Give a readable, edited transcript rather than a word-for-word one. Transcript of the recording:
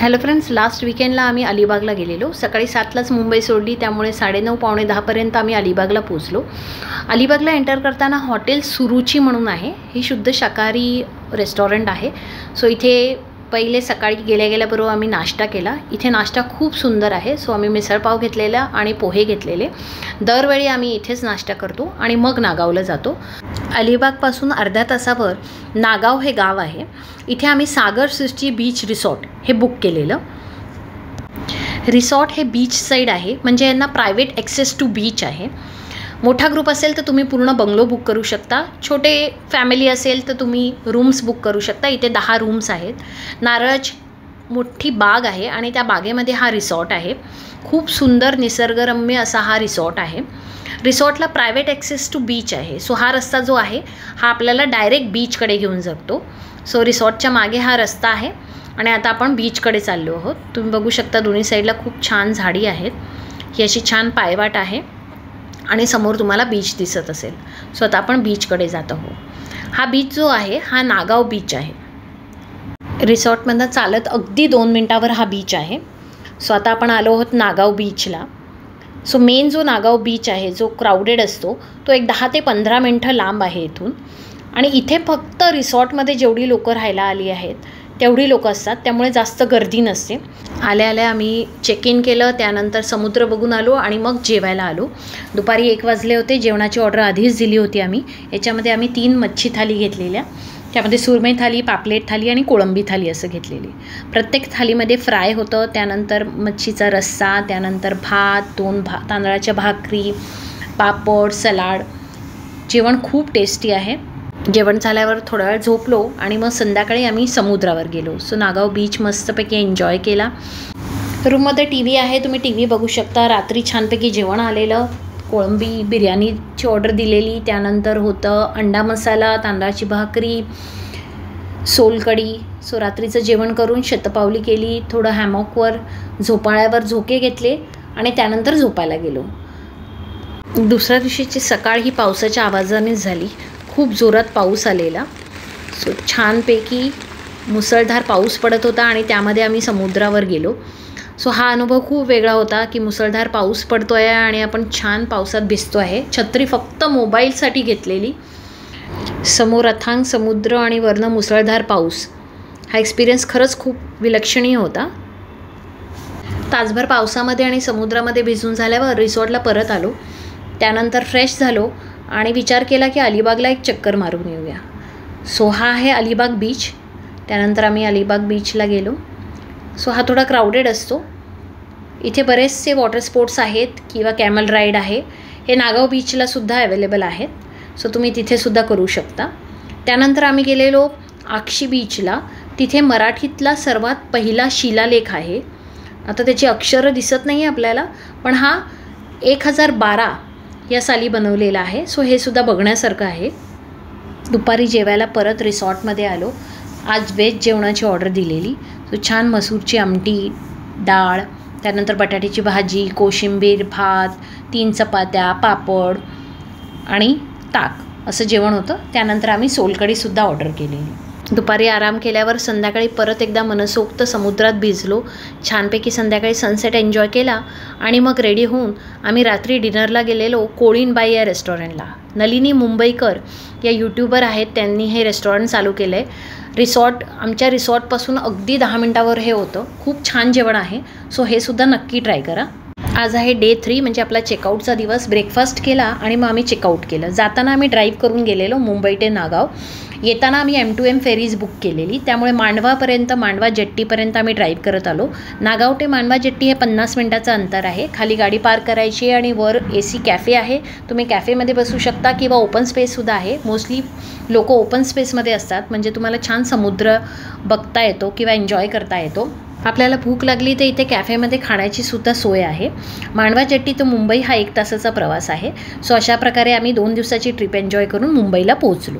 Hello friends, last वीकेंडला आम्ही अलिबागला गेलेलो. सकाळी 7लाच मुंबई सोडली, त्यामुळे 9:30 पावणे 10पर्यंत आम्ही अलिबागला पोहोचलो. अलिबागला एंटर करताना हॉटेल सुरुची म्हणून आहे. ही शुद्ध शाकाहारी रेस्टॉरंट आहे. सो इथे पहिले सकाळी गेल्याबरोबर आम्ही नाश्ता केला. इथे नाश्ता खूप सुंदर आहे. सो आम्ही मिसळपाव घेतलेला आणि पोहे घेतलेले. दरवेळी आम्ही इथेच नाश्ता करतो आणि मग नागावला जातो. अलिबागपासून अर्ध्या तासावर नागाव हे गाव आहे. इथे आम्ही सागर सृष्टी बीच रिसॉर्ट हे बुक केलेलं. रिसॉर्ट हे बीच साईड आहे, म्हणजे यांना प्रायव्हेट ॲक्सेस टू बीच आहे. मोठा ग्रुप असेल तर तुम्ही पूर्ण बंगलो बुक करू शकता. छोटे फॅमिली असेल तर तुम्ही रूम्स बुक करू शकता. इथे 10 रूम्स आहेत. नारळाची मोठी बाग आहे आणि त्या बागेमध्ये हा रिसॉर्ट आहे. खूप सुंदर निसर्गरम्य असा हा रिसॉर्ट आहे. रिसॉर्टला प्रायव्हेट ॲक्सेस टू बीच आहे. सो हा रस्ता जो आहे हा आपल्याला डायरेक्ट बीचकडे घेऊन जातो. सो रिसॉर्टच्या मागे हा रस्ता आहे आणि आता आपण बीचकडे चाललो आहोत. तुम्ही बघू शकता दोन्ही साईडला खूप छान झाडी आहेत. ही अशी छान पायवाट आहे आणि समोर तुम्हाला बीच दिसत असेल. सो आता आपण बीचकडे जात आहोत. हा बीच जो आहे हा नागाव बीच आहे. रिसॉर्टमधनं चालत अगदी 2 मिनटावर हा बीच आहे. सो आता आपण आलो आहोत नागाव बीचला. सो मेन जो नागाव बीच आहे जो क्राऊडेड असतो तो एक 10 ते 15 मिनटं लांब आहे इथून. आणि इथे फक्त रिसॉर्टमध्ये जेवढी लोकं राहायला आली आहेत तेवढी लोकं असतात, त्यामुळे जास्त गर्दी नसते. आल्या आम्ही चेक इन केलं, त्यानंतर समुद्र बघून आलो आणि मग जेवायला आलो. दुपारी 1 वाजले होते. जेवणाची ऑर्डर आधीच दिली होती आम्ही. याच्यामध्ये आम्ही 3 मच्छी थाली घेतलेल्या. त्यामध्ये सुरमई थाली, पापलेट थाली आणि कोळंबी थाली असं घेतलेली. प्रत्येक थालीमध्ये फ्राय होतं, त्यानंतर मच्छीचा रस्सा, त्यानंतर भात, 2 तांदळाच्या भाकरी, पापड, सलाड. जेवण खूप टेस्टी आहे. जेवण झाल्यावर थोडा वेळ झोपलो आणि मग संध्याकाळी आम्ही समुद्रावर गेलो. सो नागाव बीच मस्तपैकी एन्जॉय केला. रूममध्ये TV आहे, तुम्ही TV बघू शकता. रात्री छानपैकी जेवण आलेलं. कोळंबी बिर्याणीची ऑर्डर दिलेली. त्यानंतर होतं अंडा मसाला, तांदळाची भाकरी, सोलकढी. सो रात्रीचं जेवण करून शतपावली केली. थोडं हॅमॉकवर झोपाळ्यावर झोके घेतले आणि त्यानंतर झोपायला गेलो. दुसऱ्या दिवशीची सकाळ ही पावसाच्या आवाजानेच झाली. खूप जोरात पाऊस आलेला. सो छानपैकी मुसळधार पाऊस पडत होता आणि त्यामध्ये आम्ही समुद्रावर गेलो. सो हा अनुभव खूप वेगळा होता की मुसळधार पाऊस पडतो आहे आणि आपण छान पावसात भिजतो आहे. छत्री फक्त मोबाईलसाठी घेतलेली. समोर अथांग समुद्र आणि वरनं मुसळधार पाऊस. हा एक्सपिरियन्स खरंच खूप विलक्षणीय होता. तासभर पावसामध्ये आणि समुद्रामध्ये भिजून झाल्यावर रिसॉर्टला परत आलो. त्यानंतर फ्रेश झालो आणि विचार केला की अलिबागला एक चक्कर मारून येऊया. सो हा आहे अलिबाग बीच. त्यानंतर आम्ही अलिबाग बीचला गेलो. सो हा थोडा क्राऊडेड असतो. इथे बरेचसे वॉटर स्पोर्ट्स आहेत किंवा कॅमल राईड आहे. हे नागाव बीचला सुद्धा अवेलेबल आहेत. सो तुम्ही तिथेसुद्धा करू शकता. त्यानंतर आम्ही गेलेलो आक्षी बीचला. तिथे मराठीतला सर्वात पहिला शिलालेख आहे. आता त्याची अक्षरं दिसत नाही आहे आपल्याला, पण हा 1012 या साली बनवलेला आहे. सो हे सुद्धा बघण्यासारखं आहे. दुपारी जेवायला परत रिसॉर्टमध्ये आलो. आज व्हेज जेवणाची ऑर्डर दिलेली. सो छान मसूरची आमटी, डाळ, त्यानंतर बटाट्याची भाजी, कोशिंबीर, भात, 3 चपात्या, पापड आणि ताक असं जेवण होतं. त्यानंतर आम्ही सोलकढीसुद्धा ऑर्डर केलेली. दुपारी आराम केल्यावर संध्याकाळी परत एकदा मनसोक्त समुद्रात भिजलो. छानपैकी संध्याकाळी सनसेट एन्जॉय केला आणि मग रेडी होऊन आम्ही रात्री डिनरला गेलेलो कोळीणबाई या रेस्टॉरंटला. नलिनी मुंबईकर या यूट्यूबर आहेत, त्यांनी हे रेस्टॉरंट चालू केलं आहे. आमच्या रिसॉर्टपासून अगदी 10 मिनटावर हे होतं. खूप छान जेवण आहे. सो हे सुद्धा नक्की ट्राय करा. आज आहे डे 3, म्हणजे आपला चेकआउटचा दिवस. ब्रेकफास्ट केला आणि मग आम्ही चेकआउट केलं. जाताना आम्ही ड्राईव्ह करून गेलेलो मुंबई ते नागाव. येताना आम्ही M2M फेरीज बुक केलेली, त्यामुळे मांडवा जेट्टीपर्यंत आम्ही ड्राईव्ह करत आलो. नागाव ते मांडवा जेट्टी हे 50 मिनटाचं अंतर आहे. खाली गाडी पार्क करायची आणि वर AC कॅफे आहे. तुम्ही कॅफेमध्ये बसू शकता किंवा ओपन स्पेससुद्धा आहे. मोस्टली लोक ओपन स्पेसमध्ये असतात, म्हणजे तुम्हाला छान समुद्र बघता येतो किंवा एन्जॉय करता येतो. आपल्याला भूक लागली तर इथे कॅफेमध्ये खाण्याची सुद्धा सोय आहे. मांडवा जेट्टी ते मुंबई हा 1 तासाचा प्रवास आहे. सो अशा प्रकारे आम्ही 2 दिवसाची ट्रिप एन्जॉय करून मुंबईला पोहोचलो.